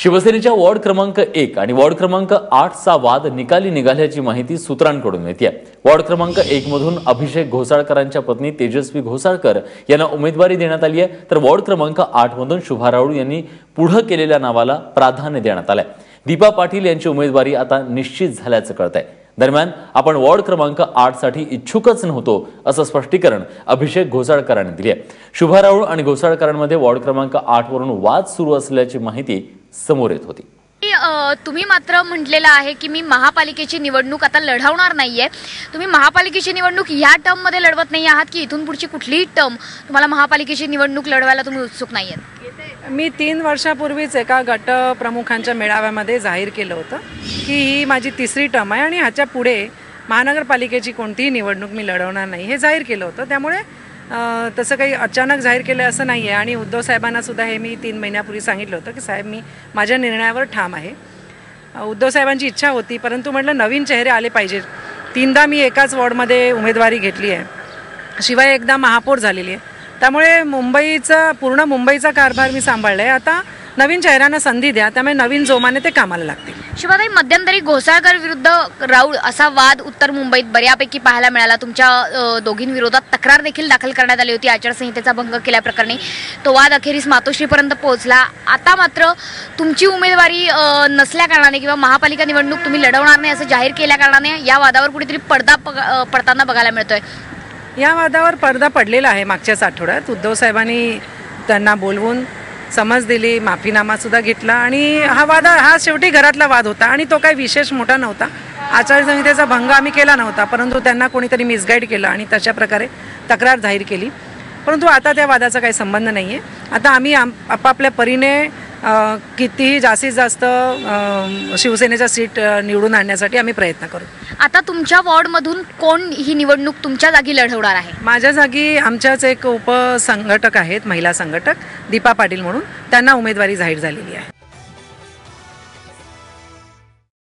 शिवसेनेच्या वॉर्ड क्रमांक 1 आणि वॉर्ड क्रमांक 8 चा वाद निकाली निघाल्याची माहिती सूत्रांकडून मिळते। वॉर्ड क्रमांक 1 मधून अभिषेक घोसाळकरांच्या पत्नी तेजस्वी घोसाळकर यांना उमेदवारी देण्यात आली आहे, तर वॉर्ड क्रमांक 8 मधून शुभा राऊळ यांनी पुढे केलेल्या नावाला प्राधान्य देण्यात आले। दीपा पाटील यांची उमेदवारी आता निश्चित झाल्याचं कळतंय। दरम्यान आपण वॉर्ड क्रमांक 8 साठी इच्छुकच नव्हतो असं स्पष्टीकरण अभिषेक घोसाळकरांनी दिले आहे। शुभा राऊळ आणि घोसाळकरांमध्ये वॉर्ड क्रमांक 8 वरून वाद सुरू असल्याची माहिती समोर येत होती। तुम्ही मात्र म्हटलेलं आहे की मी महापालिकेची निवडणूक आता लढवणार नाहीये। तुम्ही महापालिकेची निवडणूक या टर्म मध्ये लढवत नाही आहात की इथून पुढची कुठलीही टर्म तुम्हाला महापालिकेची निवडणूक लढवायला तुम्ही उत्सुक नाहीयेत? मी 3 वर्षापूर्वीच एका गट प्रमुखांच्या मेळाव्यामध्ये जाहीर केलं होतं की ही माझी तिसरी टर्म आहे आणि ह्याच्या पुढे महानगरपालिकेची कोणतीही निवडणूक मी लढवणार नाही हे जाहीर केलं होतं। त्यामुळे तसं काही अचानक जाहीर केलं असं नाही आहे आणि उद्धव साहेबांना सुद्धा हे मी 3 महिन्यापूर्वी सांगितलं होतं की साहेब मी माझ्या निर्णयावर ठाम आहे। उद्धव साहेबांची इच्छा होती, परंतु म्हटलं नवीन चेहरे आले पाहिजेत। 3दा मी एकाच वॉर्डमध्ये उमेदवारी घेतली आहे, शिवाय एकदा महापौर झालेली आहे। त्यामुळे पूर्ण मुंबईचा कारभार मी सांभाळला आहे। आता नवीन चेहऱ्यांना संधी द्या, त्यामुळे नवीन जोमाने ते कामाला लागतील। शिवाताई, मध्यंतरी घोसाळकर विरुद्ध राऊळ असा वाद उत्तर मुंबईत बऱ्यापैकी पाहायला मिळाला। तुमच्या दोघींविरोधात तक्रार देखील दाखल करण्यात आली होती आचारसंहितेचा भंग केल्याप्रकरणी। तो वाद अखेरीस मातोश्रीपर्यंत पोहोचला। आता मात्र तुमची उमेदवारी नसल्या कारणाने किंवा महापालिका निवडणूक तुम्ही लढवणार नाही असं जाहीर केल्या कारणाने या वादावर कुठेतरी पडदा पडताना बघायला मिळतोय। या वादावर पडदा पडलेला आहे। मागच्याच आठवड्यात उद्धव साहेबांनी त्यांना बोलवून समज दिली, माफीनामा सुद्धा घेतला आणि हा शेवटी घरातला वाद होता आणि तो काही विशेष मोठा नव्हता। आचारसंहितेचा भंग आम्ही केला नव्हता, परंतु त्यांना कोणीतरी मिसगाईड केलं आणि तशा प्रकारे तक्रार जाहीर केली। परंतु आता त्या वादाचा काही संबंध नाही आहे। आता आम्ही आपापल्या परीने कितीही जास्तीत जास्त शिवसेनेचा सीट निवडून आणण्यासाठी आम्ही प्रयत्न करू। आता तुमच्या वॉर्डमधून कोण ही निवडणूक तुमच्या जागी लढवणार आहे? माझ्या जागी आमच्याच एक उपसंघटक आहेत, महिला संघटक दीपा पाटील म्हणून, त्यांना उमेदवारी जाहीर झालेली आहे।